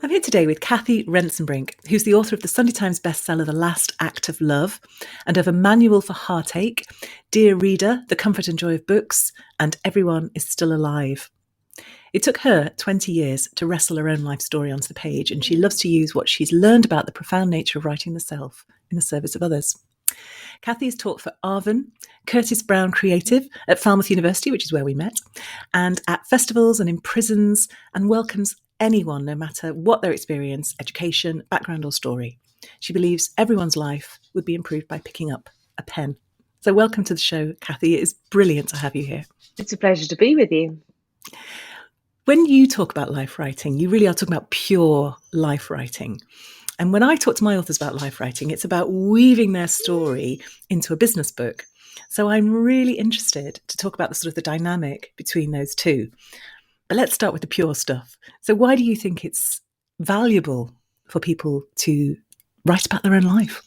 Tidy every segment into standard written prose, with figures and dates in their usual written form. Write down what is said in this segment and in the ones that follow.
I'm here today with Cathy Rentzenbrink, who's the author of the Sunday Times bestseller The Last Act of Love and of A Manual for Heartache, Dear Reader, The Comfort and Joy of Books, and Everyone is Still Alive. It took her 20 years to wrestle her own life story onto the page, and she loves to use what she's learned about the profound nature of writing the self in the service of others. Cathy has taught for Arvin, Curtis Brown Creative at Falmouth University, which is where we met, and at festivals and in prisons, and welcomes anyone, no matter what their experience, education, background or story. She believes everyone's life would be improved by picking up a pen. So welcome to the show, Cathy. It is brilliant to have you here. It's a pleasure to be with you. When you talk about life writing, you really are talking about pure life writing. And when I talk to my authors about life writing, it's about weaving their story into a business book. So I'm really interested to talk about the sort of the dynamic between those two. But let's start with the pure stuff. So why do you think it's valuable for people to write about their own life?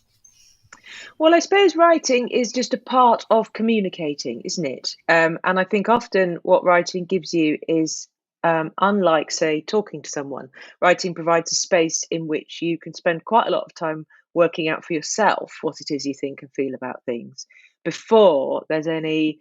Well, I suppose writing is just a part of communicating, isn't it? And I think often what writing gives you is, unlike, say, talking to someone, writing provides a space in which you can spend quite a lot of time working out for yourself what it is you think and feel about things before there's any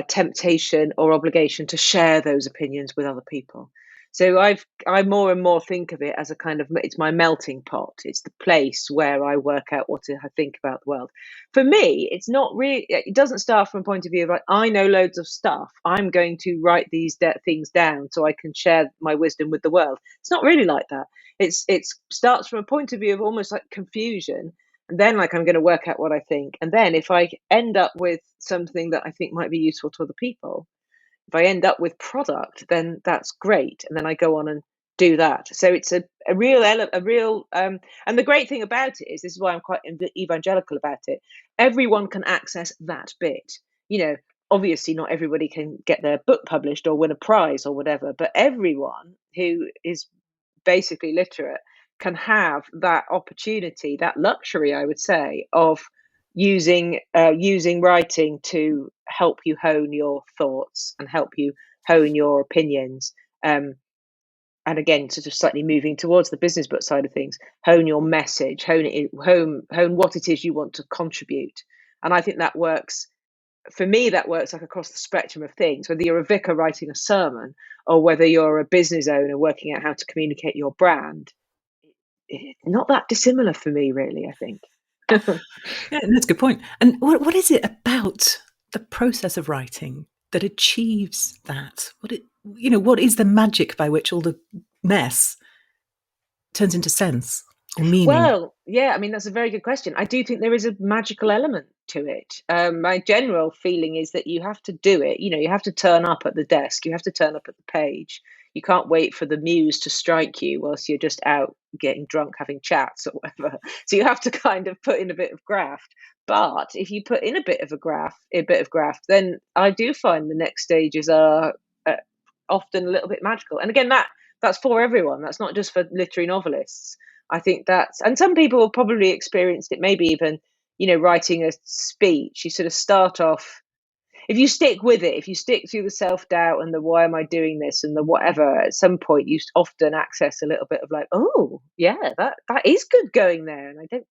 temptation or obligation to share those opinions with other people. So I more and more think of it as a kind of, it's my melting pot. It's the place where I work out what I think about the world. For me, it's not really. It doesn't start from a point of view of like I know loads of stuff. I'm going to write these things down so I can share my wisdom with the world. It's not really like that. It starts from a point of view of almost like confusion, and then like I'm going to work out what I think, and then if I end up with something that I think might be useful to other people, if I end up with product, then that's great, and then I go on and do that. So it's a real and the great thing about it is, this is why I'm quite evangelical about it, everyone can access that bit. Obviously not everybody can get their book published or win a prize or whatever, but everyone who is basically literate can have that opportunity, that luxury, I would say, of using writing to help you hone your thoughts and help you hone your opinions. And again, sort of slightly moving towards the business book side of things, hone your message, hone what it is you want to contribute. And I think that works. For me, that works like across the spectrum of things, whether you're a vicar writing a sermon or whether you're a business owner working out how to communicate your brand. It's not that dissimilar for me, really, I think. Yeah, that's a good point. And what is it about the process of writing that achieves that? What is the magic by which all the mess turns into sense or meaning? Well, yeah, I mean, that's a very good question. I do think there is a magical element to it. My general feeling is that you have to do it. You have to turn up at the desk. You have to turn up at the page. You can't wait for the muse to strike you whilst you're just out getting drunk, having chats or whatever. So you have to kind of put in a bit of graft. But if you put in a bit of graft, then I do find the next stages are often a little bit magical. And again, that's for everyone. That's not just for literary novelists. I think and some people have probably experienced it, maybe even, writing a speech. You sort of start off, if you stick with it, if you stick through the self-doubt and the why am I doing this and the whatever, at some point you often access a little bit of like, oh, yeah, that is good going there. And I don't,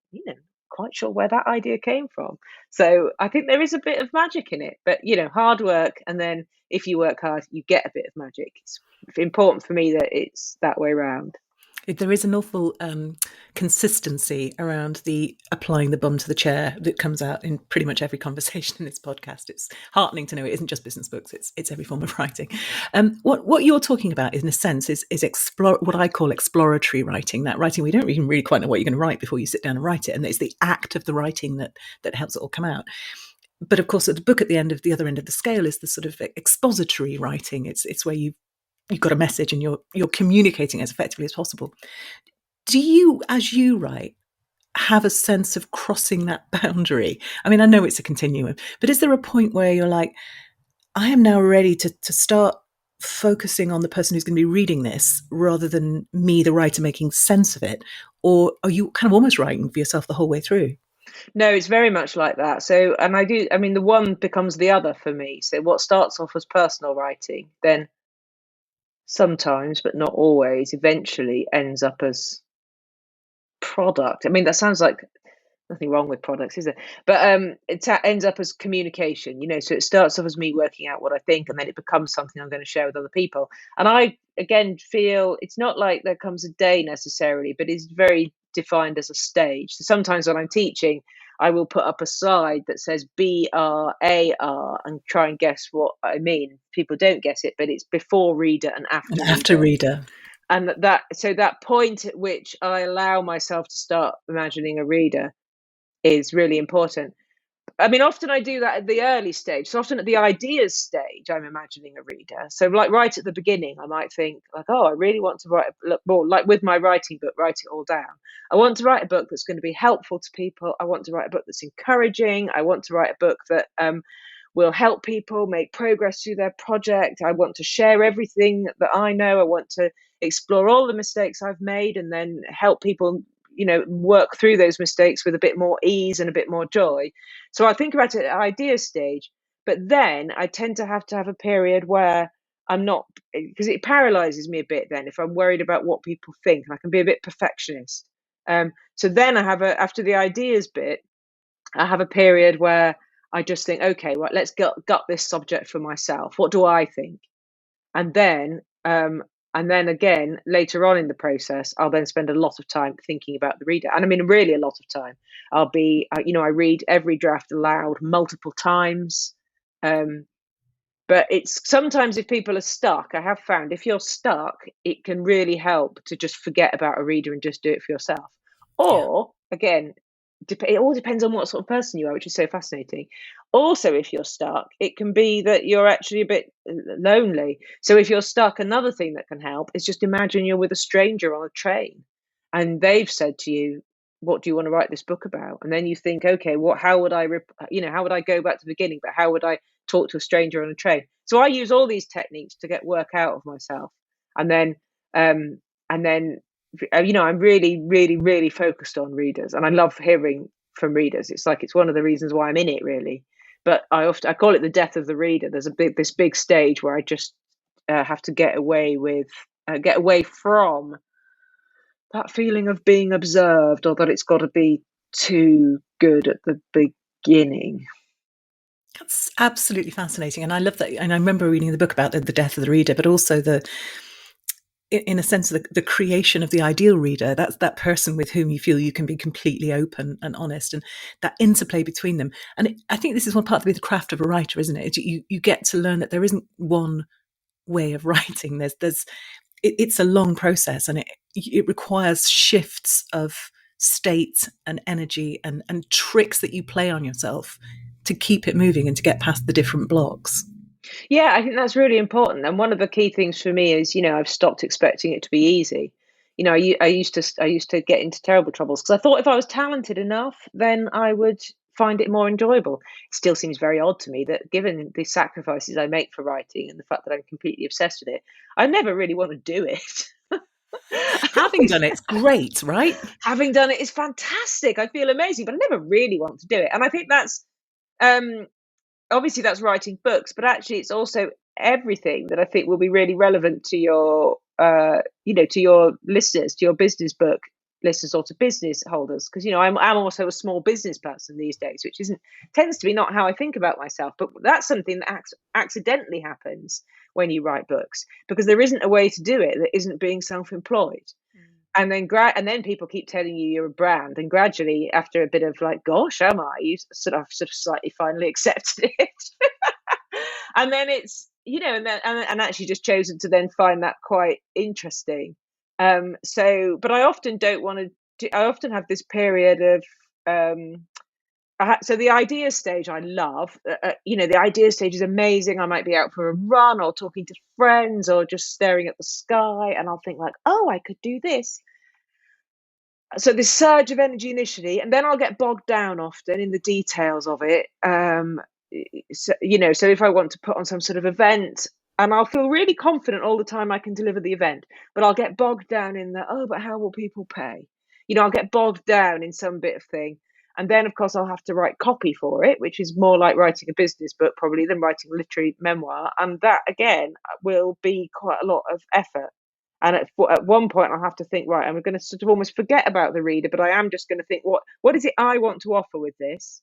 quite sure where that idea came from. So I think there is a bit of magic in it, but, hard work. And then if you work hard, you get a bit of magic. It's important for me that it's that way around. There is an awful consistency around the applying the bum to the chair that comes out in pretty much every conversation in this podcast. It's heartening to know it isn't just business books; it's every form of writing. What you're talking about, in a sense, is what I call exploratory writing. That writing we don't even really quite know what you're going to write before you sit down and write it, and it's the act of the writing that helps it all come out. But of course, at the book at the other end of the scale is the sort of expository writing. It's where you've got a message and you're communicating as effectively as possible. Do you, as you write, have a sense of crossing that boundary? I mean, I know it's a continuum, but is there a point where you're like, I am now ready to start focusing on the person who's going to be reading this rather than me, the writer, making sense of it? Or are you kind of almost writing for yourself the whole way through? No, it's very much like that. So, and I mean, the one becomes the other for me. So what starts off as personal writing then sometimes, but not always, eventually ends up as product. I mean, that sounds like nothing wrong with products, is there? But ends up as communication, so it starts off as me working out what I think, and then it becomes something I'm going to share with other people. And I, again, feel it's not like there comes a day necessarily, but it's very defined as a stage. So sometimes when I'm teaching, I will put up a slide that says BRAR and try and guess what I mean. People don't guess it, but it's before reader and And after after reader. reader. And that point at which I allow myself to start imagining a reader is really important. I mean, often I do that at the early stage. So often at the ideas stage, I'm imagining a reader. So like right at the beginning, I might think like, oh, I really want to write a more like with my writing book, write it all down. I want to write a book that's going to be helpful to people. I want to write a book that's encouraging. I want to write a book that will help people make progress through their project. I want to share everything that I know. I want to explore all the mistakes I've made and then help people, work through those mistakes with a bit more ease and a bit more joy. So I think about it at idea stage, but then I tend to have a period where I'm not, because it paralyzes me a bit then if I'm worried about what people think. I can be a bit perfectionist. So then after the ideas bit, I have a period where I just think, okay, right, let's gut this subject for myself. What do I think? And then, again later on in the process, I'll then spend a lot of time thinking about the reader, and I mean really a lot of time. I read every draft aloud multiple times. Um, but it's sometimes if people are stuck, I have found if you're stuck, it can really help to just forget about a reader and just do it for yourself. Yeah. Or again, it all depends on what sort of person you are, which is so fascinating. Also, if you're stuck, it can be that you're actually a bit lonely. So if you're stuck, another thing that can help is just imagine you're with a stranger on a train and they've said to you, what do you want to write this book about? And then you think, okay, how would how would I go back to the beginning, but how would I talk to a stranger on a train? So I use all these techniques to get work out of myself. And then, um, and then, I'm really, really, really focused on readers, and I love hearing from readers. It's like it's one of the reasons why I'm in it, really. But I call it the death of the reader. There's this big stage where I just have to get away from that feeling of being observed, or that it's got to be too good at the beginning. That's absolutely fascinating. And I love that. And I remember reading the book about the death of the reader, but also in a sense, the creation of the ideal reader. That's that person with whom you feel you can be completely open and honest, and that interplay between them. And I think this is one part of the craft of a writer, isn't it? You get to learn that there isn't one way of writing. It's a long process, and it requires shifts of state and energy and tricks that you play on yourself to keep it moving and to get past the different blocks. Yeah, I think that's really important. And one of the key things for me is, I've stopped expecting it to be easy. I used to get into terrible troubles because I thought if I was talented enough, then I would find it more enjoyable. It still seems very odd to me that given the sacrifices I make for writing and the fact that I'm completely obsessed with it, I never really want to do it. I Having always, done it, it's great, right? having done it is fantastic. I feel amazing, but I never really want to do it. And I think that's um obviously that's writing books, but actually it's also everything that I think will be really relevant to your to your listeners, to your business book listeners, or to business holders, because I'm also a small business person these days, which isn't tends to be not how I think about myself, but that's something that accidentally happens when you write books, because there isn't a way to do it that isn't being self-employed. And then people keep telling you you're a brand, and gradually, after a bit of like, gosh, am I? You sort of slightly finally accepted it. And then it's and actually just chosen to then find that quite interesting. But I often don't want to I often have this period of so the idea stage I love. The idea stage is amazing. I might be out for a run or talking to friends or just staring at the sky, and I'll think like, oh, I could do this. So this surge of energy initially, and then I'll get bogged down often in the details of it. So if I want to put on some sort of event, and I'll feel really confident all the time I can deliver the event, but I'll get bogged down in the, oh, but how will people pay? I'll get bogged down in some bit of thing. And then, of course, I'll have to write copy for it, which is more like writing a business book probably than writing a literary memoir. And that, again, will be quite a lot of effort. And at one point, I'll have to think, right, I'm going to sort of almost forget about the reader, but I am just going to think, what is it I want to offer with this?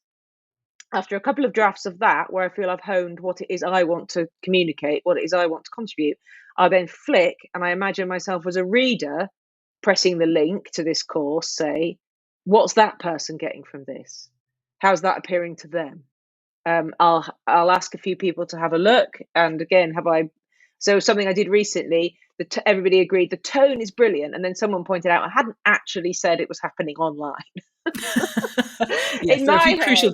After a couple of drafts of that, where I feel I've honed what it is I want to communicate, what it is I want to contribute, I then flick and I imagine myself as a reader pressing the link to this course, say, what's that person getting from this? How's that appearing to them? I'll ask a few people to have a look, and again, so something I did recently, everybody agreed the tone is brilliant, and then someone pointed out I hadn't actually said it was happening online. Yes, there are a few crucial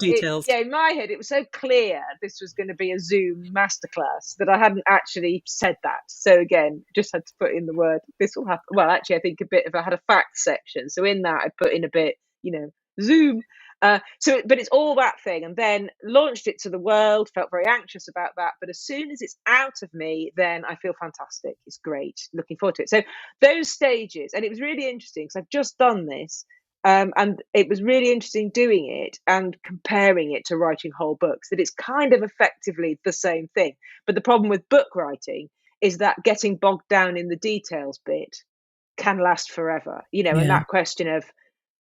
In my head, it was so clear this was going to be a Zoom masterclass that I hadn't actually said that. So again, just had to put in the word, this will happen. Well, actually, I think I had a fact section. So in that, I put in a bit, Zoom. But it's all that thing, and then launched it to the world, felt very anxious about that. But as soon as it's out of me, then I feel fantastic. It's great. Looking forward to it. So those stages, and it was really interesting because I've just done this. And it was really interesting doing it and comparing it to writing whole books, that it's kind of effectively the same thing. But the problem with book writing is that getting bogged down in the details bit can last forever, and Yeah. that question of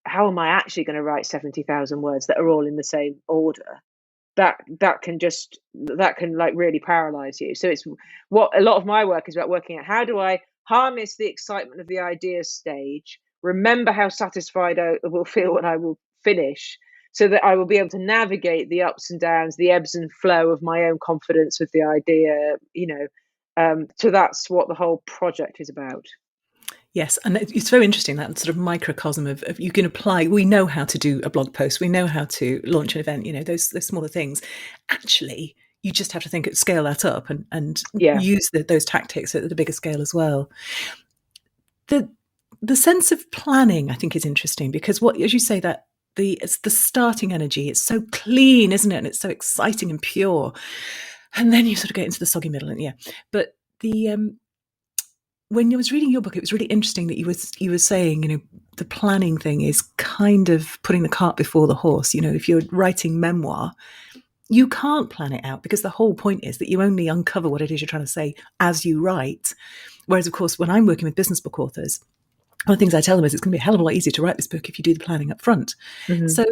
how am I actually going to write 70,000 words that are all in the same order? That can like really paralyze you. So it's what a lot of my work is about, working out how do I harness the excitement of the idea stage, remember how satisfied I will feel when I will finish, so that I will be able to navigate the ups and downs, the ebbs and flow of my own confidence with the idea, so that's what the whole project is about. Yes, and it's very interesting, that sort of microcosm of you can apply. We know how to do a blog post. We know how to launch an event. Those smaller things. Actually, you just have to scale that up and Yeah. use those tactics at the bigger scale as well. The sense of planning, I think, is interesting because as you say, that it's the starting energy. It's so clean, isn't it? And it's so exciting and pure. And then you sort of get into the soggy middle, and But when I was reading your book, it was really interesting that you were saying, the planning thing is kind of putting the cart before the horse. If you're writing memoir, you can't plan it out because the whole point is that you only uncover what it is you're trying to say as you write. Whereas, of course, when I'm working with business book authors, one of the things I tell them is it's going to be a hell of a lot easier to write this book if you do the planning up front. Mm-hmm. So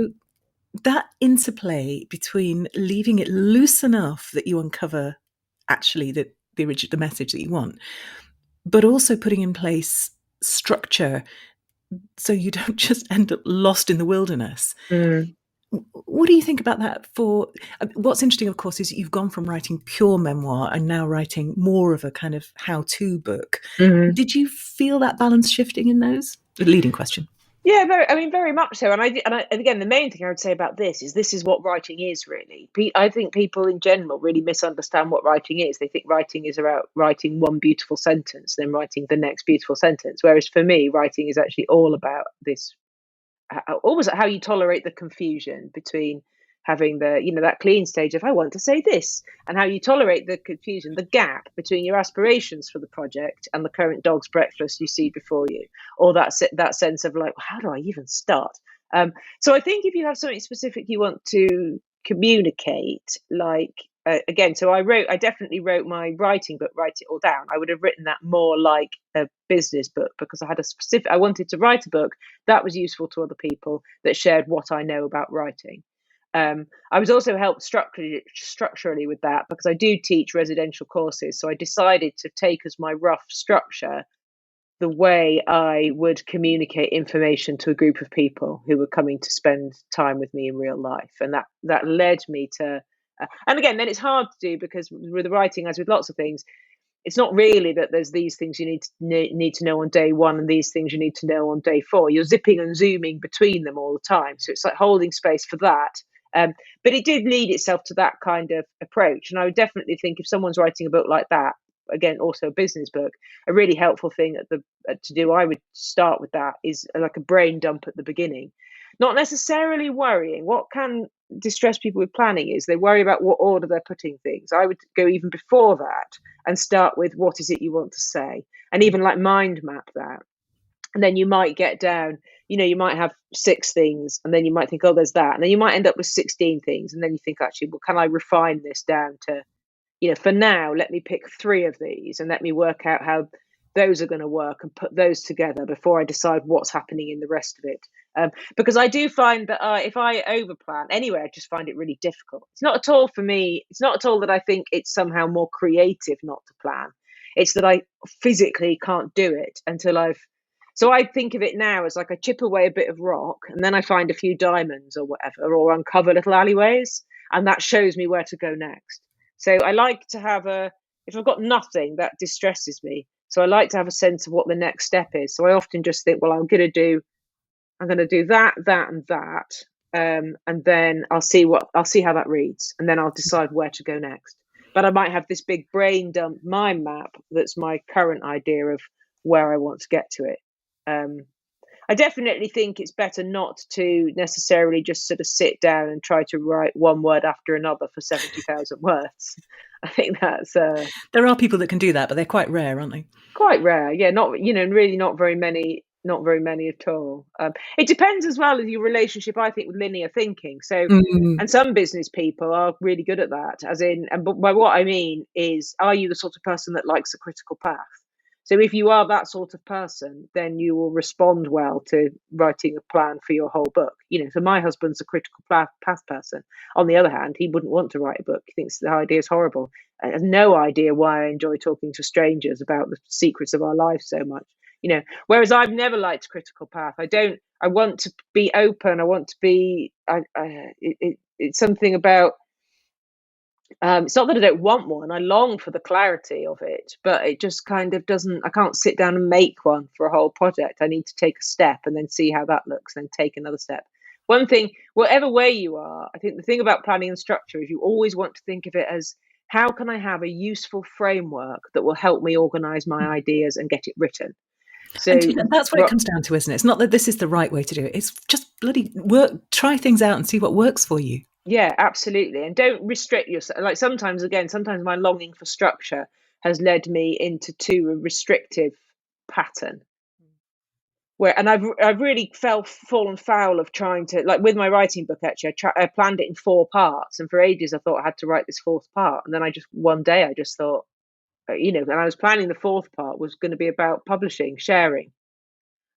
that interplay between leaving it loose enough that you uncover actually the message that you want, but also putting in place structure so you don't just end up lost in the wilderness. Mm. What do you think about that? What's interesting, of course, is you've gone from writing pure memoir and now writing more of a kind of how-to book. Mm-hmm. Did you feel that balance shifting in those? The leading question. Yeah, very much so. And again, the main thing I would say about this is what writing is really. I think people in general really misunderstand what writing is. They think writing is about writing one beautiful sentence, then writing the next beautiful sentence. Whereas for me, writing is actually all about this, almost how you tolerate the confusion between having that clean stage of I want to say this, and how you tolerate the confusion, the gap between your aspirations for the project and the current dog's breakfast you see before you, or that sense of like, how do I even start? So I think if you have something specific you want to communicate, like again, so I definitely wrote my writing book, Write It All Down. I would have written that more like a business book because I wanted to write a book that was useful to other people, that shared what I know about writing. I was also helped structurally with that because I do teach residential courses. So I decided to take as my rough structure the way I would communicate information to a group of people who were coming to spend time with me in real life. And that led me to, and again, then it's hard to do because with the writing, as with lots of things, it's not really that there's these things you need to know on day one and these things you need to know on day four. You're zipping and zooming between them all the time. So it's like holding space for that. But it did lead itself to that kind of approach. And I would definitely think if someone's writing a book like that, again, also a business book, a really helpful thing to do, I would start with that, is like a brain dump at the beginning. Not necessarily worrying. What can distress people with planning is they worry about what order they're putting things. I would go even before that and start with what is it you want to say, and even like mind map that. And then you might get down, you might have 6 things, and then you might think, oh, there's that. And then you might end up with 16 things. And then you think, actually, well, can I refine this down to, for now, let me pick 3 of these and let me work out how those are going to work and put those together before I decide what's happening in the rest of it. Because I do find that if I overplan anyway, I just find it really difficult. It's not at all for me. It's not at all that I think it's somehow more creative not to plan. It's that I physically can't do it until I've. So I think of it now as like I chip away a bit of rock and then I find a few diamonds or whatever, or uncover little alleyways, and that shows me where to go next. So I like to have if I've got nothing, that distresses me. So I like to have a sense of what the next step is. So I often just think, well, I'm going to do that, that, and that, and then I'll see how that reads, and then I'll decide where to go next. But I might have this big brain dump mind map that's my current idea of where I want to get to it. I definitely think it's better not to necessarily just sort of sit down and try to write one word after another for 70,000 words. I think that's There are people that can do that, but they're quite rare, aren't they? quite rare. Yeah, not really not very many, at all. It depends as well as your relationship, I think, with linear thinking. So, Mm. and some business people are really good at that. As in, and by what I mean is, are you the sort of person that likes a critical path? So if you are that sort of person, then you will respond well to writing a plan for your whole book. So my husband's a critical path person. On the other hand, he wouldn't want to write a book. He thinks the idea is horrible. He has no idea why I enjoy talking to strangers about the secrets of our lives so much. Whereas I've never liked critical path. I want to be open. I want to be, it's something about, it's not that I don't want one. I long for the clarity of it, but it just kind of doesn't. I can't sit down and make one for a whole project. I need to take a step and then see how that looks, then take another step. One thing, whatever way you are, I think the thing about planning and structure is you always want to think of it as, how can I have a useful framework that will help me organize my ideas and get it written? So, And that's what it comes down to, isn't it? It's not that this is the right way to do it. It's just bloody work. Try things out and see what works for you. yeah, absolutely. And don't restrict yourself. Like sometimes my longing for structure has led me into too restrictive pattern. And I've really fallen foul of trying to, like with my writing book, actually, I planned it in 4 parts. And for ages, I thought I had to write this 4th part. And then one day I just thought, and I was planning the 4th part was going to be about publishing, sharing.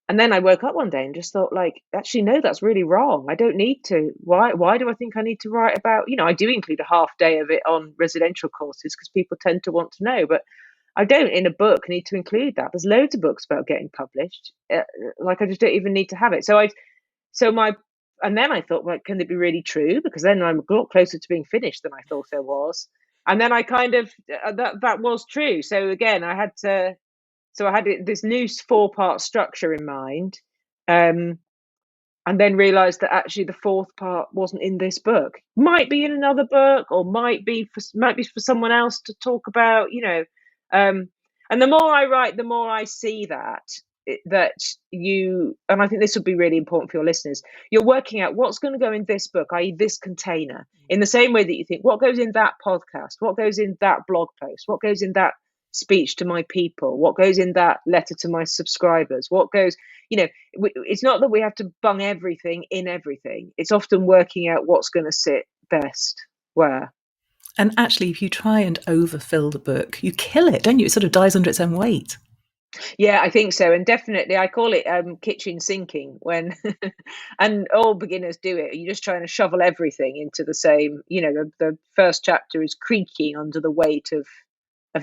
And then I woke up one day and just thought, like, actually, no, that's really wrong. I don't need to. Why do I think I need to write about, I do include a half day of it on residential courses because people tend to want to know, but I don't in a book need to include that. There's loads of books about getting published. Like, I just don't even need to have it. And then I thought, well, can it be really true? Because then I'm a lot closer to being finished than I thought I was. And then I kind of, that was true. So again, I had this new 4-part structure in mind, and then realised that actually the 4th part wasn't in this book. Might be in another book, or might be for someone else to talk about. And the more I write, the more I see that and I think this would be really important for your listeners. You're working out what's going to go in this book, i.e., this container, in the same way that you think what goes in that podcast, what goes in that blog post, what goes in that speech to my people, what goes in that letter to my subscribers, what goes, it's not that we have to bung everything in everything. It's often working out what's going to sit best where. And actually, if you try and overfill the book, you kill it, don't you? It sort of dies under its own weight. Yeah, I think so. And definitely, I call it kitchen sinking when, and all beginners do it. You're just trying to shovel everything into the same, the first chapter is creaking under the weight of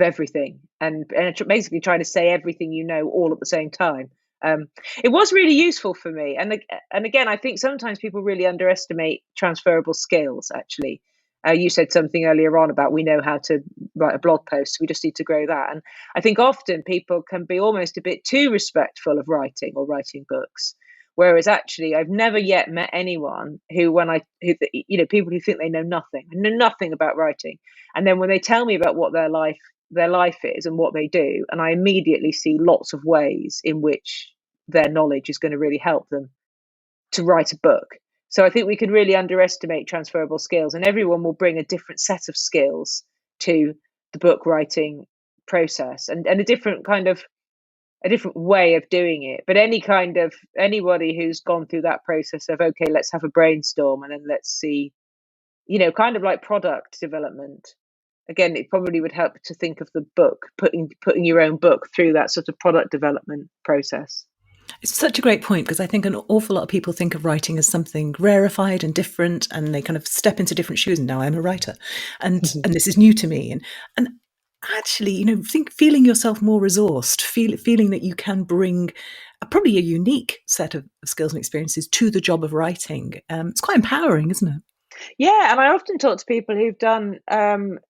everything, and basically trying to say everything all at the same time. It was really useful for me, and again, I think sometimes people really underestimate transferable skills. Actually, you said something earlier on about we know how to write a blog post, we just need to grow that. And I think often people can be almost a bit too respectful of writing or writing books. Whereas actually, I've never yet met anyone who people who think they know nothing about writing, and then when they tell me about what their life is and what they do, and I immediately see lots of ways in which their knowledge is going to really help them to write a book. So I think we could really underestimate transferable skills, and everyone will bring a different set of skills to the book writing process, and a different kind of a different way of doing it. But anybody who's gone through that process of, okay, let's have a brainstorm and then let's see, kind of like product development. Again, it probably would help to think of the book, putting your own book through that sort of product development process. It's such a great point, because I think an awful lot of people think of writing as something rarefied and different, and they kind of step into different shoes. And now I'm a writer, and this is new to me. And actually, feeling yourself more resourced, feeling that you can bring probably a unique set of skills and experiences to the job of writing. It's quite empowering, isn't it? Yeah, and I often talk to people who've done,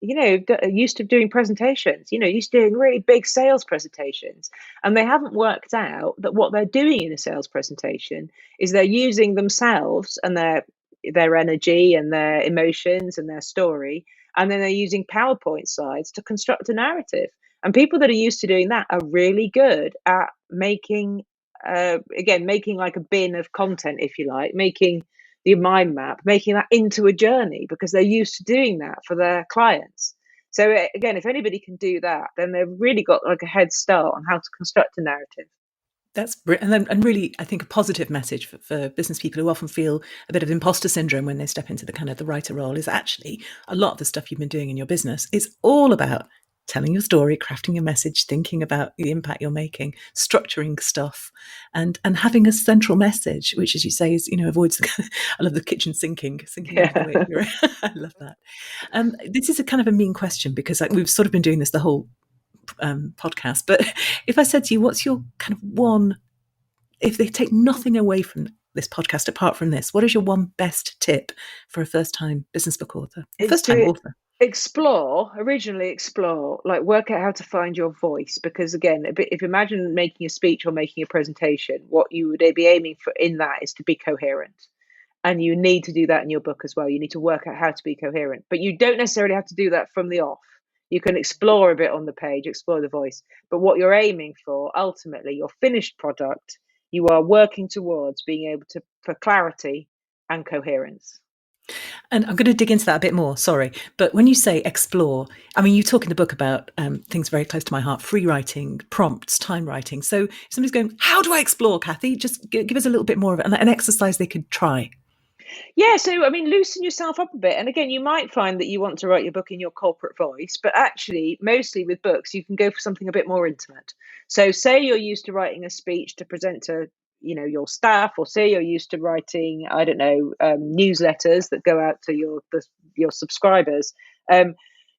used to doing presentations, used to doing really big sales presentations, and they haven't worked out that what they're doing in a sales presentation is they're using themselves and their energy and their emotions and their story, and then they're using PowerPoint slides to construct a narrative. And people that are used to doing that are really good at making like a bin of content, if you like, making the mind map, making that into a journey, because they're used to doing that for their clients. So again, if anybody can do that, then they've really got like a head start on how to construct a narrative. That's and really, I think, a positive message for business people who often feel a bit of imposter syndrome when they step into the kind of the writer role, is actually a lot of the stuff you've been doing in your business is all about telling your story, crafting your message, thinking about the impact you're making, structuring stuff, and having a central message, which, as you say, is avoids I love the kitchen sinking out of the way. I love that. This is a kind of a mean question, because we've sort of been doing this the whole podcast. But if I said to you, what's your kind of one, if they take nothing away from this podcast apart from this, what is your one best tip for a first-time business book author? It's First-time to author. originally explore, like work out how to find your voice. Because again, if you imagine making a speech or making a presentation, what you would be aiming for in that is to be coherent. And you need to do that in your book as well. You need to work out how to be coherent, but you don't necessarily have to do that from the off. You can explore a bit on the page, explore the voice, but what you're aiming for, ultimately, your finished product, you are working towards being able to, for clarity and coherence. And I'm going to dig into that a bit more, sorry. But when you say explore, I mean, you talk in the book about things very close to my heart: free writing, prompts, time writing. So if somebody's going, how do I explore, Cathy? Just give us a little bit more of an exercise they could try. Yeah, so I mean, loosen yourself up a bit. And again, you might find that you want to write your book in your corporate voice, but actually, mostly with books, you can go for something a bit more intimate. So, say you're used to writing a speech to present to, your staff, or say you're used to writing, I don't know, newsletters that go out to your subscribers.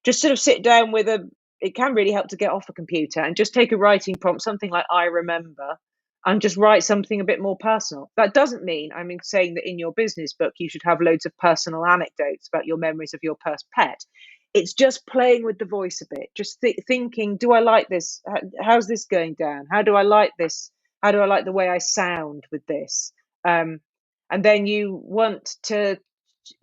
Just sort of sit down with a. It can really help to get off a computer and just take a writing prompt, something like "I remember," and just write something a bit more personal. That doesn't mean I'm saying that in your business book you should have loads of personal anecdotes about your memories of your first pet. It's just playing with the voice a bit, just thinking, do I like this? How's this going down? How do I like this? How do I like the way I sound with this? And then you want to,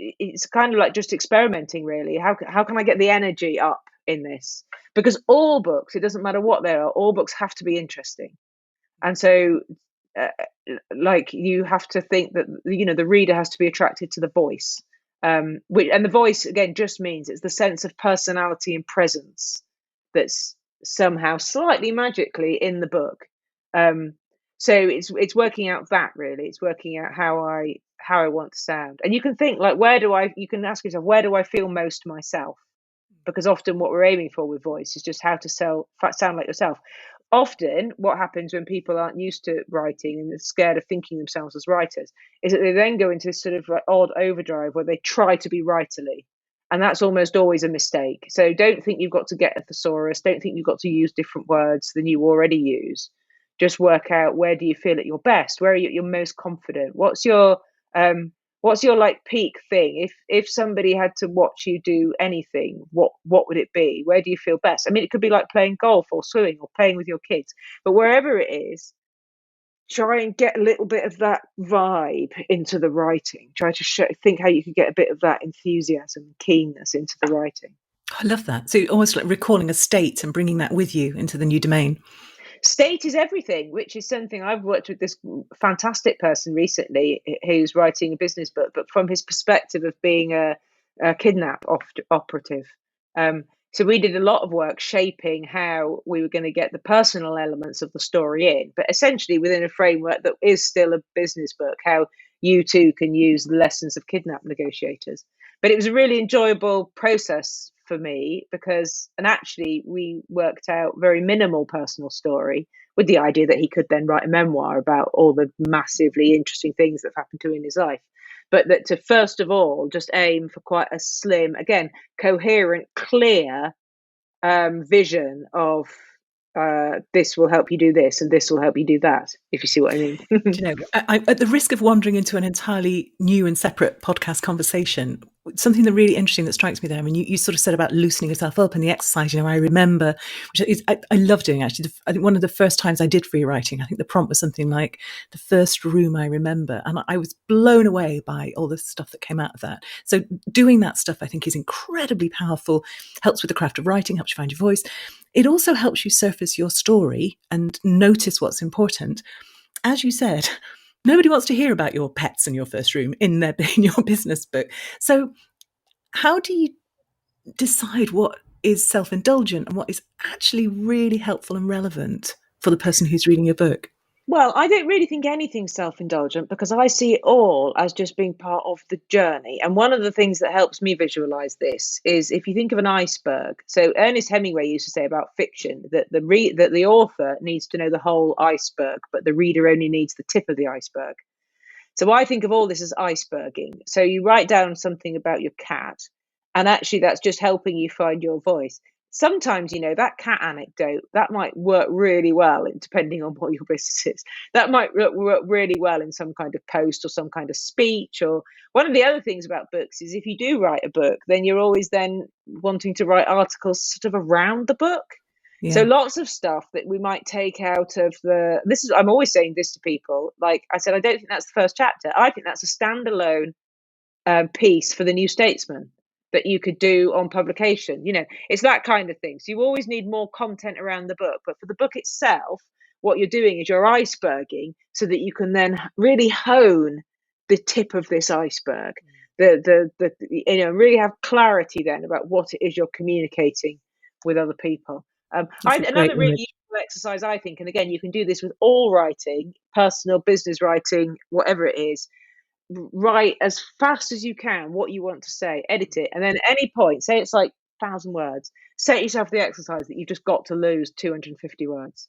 it's kind of like just experimenting, really. How can I get the energy up in this? Because all books, it doesn't matter what they are, all books have to be interesting. And so uh, like, you have to think that the reader has to be attracted to the voice, and the voice, again, just means it's the sense of personality and presence that's somehow slightly magically in the book. So it's working out that, really, it's working out how I want to sound. And you can think, like, you can ask yourself, where do I feel most myself? Because often what we're aiming for with voice is just how to sound like yourself. Often what happens when people aren't used to writing and they're scared of thinking themselves as writers is that they then go into this sort of like odd overdrive where they try to be writerly. And that's almost always a mistake. So don't think you've got to get a thesaurus. Don't think you've got to use different words than you already use. Just work out, where do you feel at your best? Where are you at your most confident? What's your like peak thing? If somebody had to watch you do anything, what would it be? Where do you feel best? I mean, it could be like playing golf or swimming or playing with your kids, but wherever it is, try and get a little bit of that vibe into the writing. Try to think how you could get a bit of that enthusiasm and keenness into the writing. I love that. So almost like recalling a state and bringing that with you into the new domain. State is everything, which is something I've worked with this fantastic person recently who's writing a business book, but from his perspective of being a kidnap operative. So we did a lot of work shaping how we were going to get the personal elements of the story in, but essentially within a framework that is still a business book, how you too can use the lessons of kidnap negotiators. But it was a really enjoyable process for me because, and actually, we worked out very minimal personal story with the idea that he could then write a memoir about all the massively interesting things that have happened to him in his life. But that to first of all just aim for quite a slim, again, coherent, clear vision of this will help you do this and this will help you do that, if you see what I mean. Do you know, at the risk of wandering into an entirely new and separate podcast conversation, something that really interesting that strikes me there, I mean, you sort of said about loosening yourself up and the exercise, I remember, which is, I love doing actually. I think one of the first times I did free writing, I think the prompt was something like the first room I remember. And I was blown away by all the stuff that came out of that. So doing that stuff, I think, is incredibly powerful, helps with the craft of writing, helps you find your voice. It also helps you surface your story and notice what's important. As you said, nobody wants to hear about your pets and your first room in your business book. So how do you decide what is self-indulgent and what is actually really helpful and relevant for the person who's reading your book? Well, I don't really think anything's self-indulgent because I see it all as just being part of the journey. And one of the things that helps me visualize this is if you think of an iceberg. So Ernest Hemingway used to say about fiction that the author needs to know the whole iceberg, but the reader only needs the tip of the iceberg. So I think of all this as iceberging. So you write down something about your cat, and actually that's just helping you find your voice. Sometimes, that cat anecdote, that might work really well, depending on what your business is. That might work really well in some kind of post or some kind of speech. Or one of the other things about books is if you do write a book, then you're always then wanting to write articles sort of around the book. So Yeah. lots of stuff that we might take out of I'm always saying this to people. Like I said, I don't think that's the first chapter. I think that's a standalone piece for the New Statesman that you could do on publication. It's that kind of thing. So you always need more content around the book. But for the book itself, what you're doing is you're iceberging so that you can then really hone the tip of this iceberg. Really have clarity then about what it is you're communicating with other people. That's a great Another really image. useful exercise, I think, and again, you can do this with all writing, personal, business writing, whatever it is. Write as fast as you can what you want to say, edit it, and then at any point, say it's like 1,000 words, set yourself the exercise that you've just got to lose 250 words.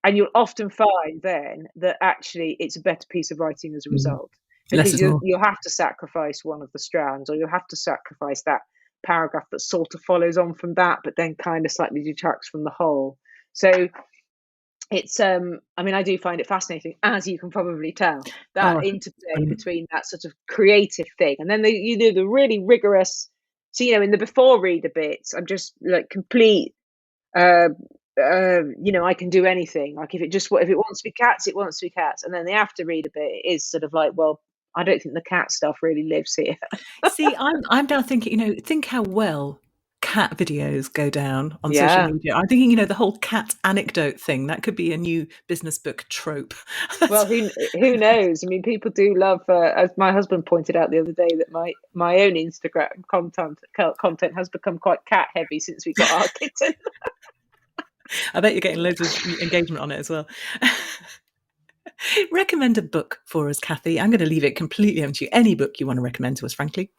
And you'll often find then that actually it's a better piece of writing as a result Less because is more. you'll have to sacrifice one of the strands, or you'll have to sacrifice that paragraph that sort of follows on from that, but then kind of slightly detracts from the whole. So it's I do find it fascinating, as you can probably tell, that Oh, interplay between that sort of creative thing and then you do the really rigorous. So in the before reader bits, I'm just like complete I can do anything. Like if it wants to be cats, it wants to be cats. And then the after reader bit is sort of like, well, I don't think the cat stuff really lives here. See, I'm now thinking, think how well cat videos go down on social Yeah. media. I'm thinking, the whole cat anecdote thing, that could be a new business book trope. Well, who knows? I mean, people do love. As my husband pointed out the other day, that my own Instagram content has become quite cat heavy since we got our kitten. I bet you're getting loads of engagement on it as well. Recommend a book for us, Cathy. I'm going to leave it completely up to you. Any book you want to recommend to us, frankly.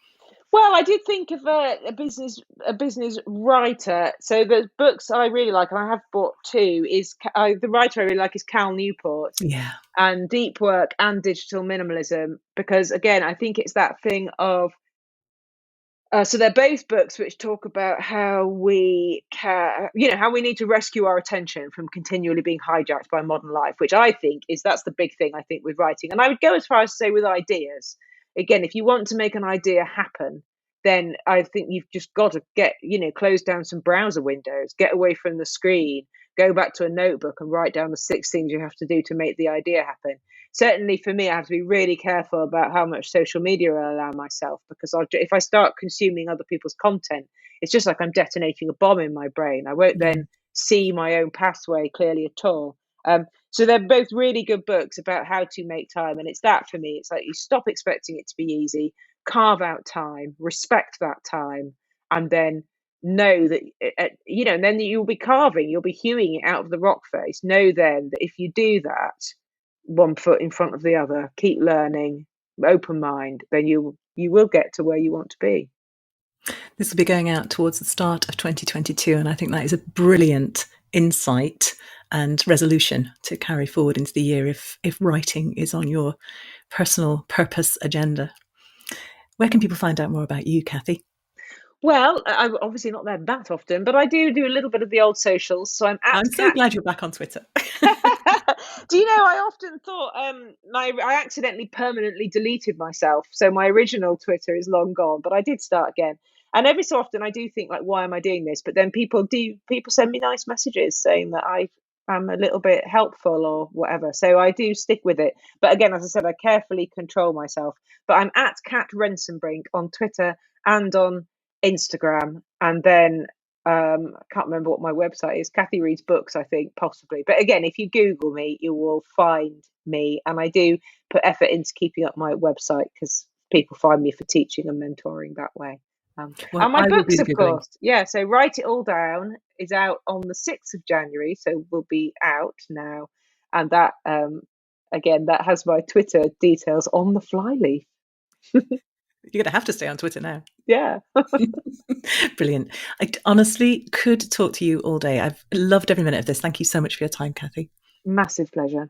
Well, I did think of a business writer. So the books I really like, and I have bought two, is the writer I really like is Cal Newport, Yeah. and Deep Work and Digital Minimalism, because again, I think it's that thing of so they're both books which talk about how we how we need to rescue our attention from continually being hijacked by modern life, which I think that's the big thing I think with writing. And I would go as far as to say with ideas. Again, if you want to make an idea happen, then I think you've just got to close down some browser windows, get away from the screen, go back to a notebook and write down the 6 things you have to do to make the idea happen. Certainly for me, I have to be really careful about how much social media I allow myself, because if I start consuming other people's content, it's just like I'm detonating a bomb in my brain. I won't then see my own pathway clearly at all. So they're both really good books about how to make time. And it's that for me. It's like you stop expecting it to be easy, carve out time, respect that time, and then know that, and then you'll be carving, you'll be hewing it out of the rock face. Know then that if you do that, one foot in front of the other, keep learning, open mind, then you will get to where you want to be. This will be going out towards the start of 2022, and I think that is a brilliant insight and resolution to carry forward into the year if writing is on your personal purpose agenda. Where can people find out more about you, Cathy? Well, I'm obviously not there that often, but I do a little bit of the old socials. So I'm at I'm so Cat. glad you're back on Twitter. Do you know, I often thought I accidentally permanently deleted myself. So my original Twitter is long gone, but I did start again. And every so often I do think, like, why am I doing this? But then people send me nice messages saying that I am a little bit helpful or whatever. So I do stick with it. But again, as I said, I carefully control myself. But I'm at Cat Rentzenbrink on Twitter and on Instagram. And then I can't remember what my website is. Cathy reads books, I think, possibly. But again, if you Google me, you will find me. And I do put effort into keeping up my website because people find me for teaching and mentoring that way. Well, And my I will be books, the of Googling. course. Yeah. So Write It All Down is out on the 6th of January. So will be out now. And that, again, that has my Twitter details on the flyleaf. You're going to have to stay on Twitter now. Yeah. Brilliant. I honestly could talk to you all day. I've loved every minute of this. Thank you so much for your time, Cathy. Massive pleasure.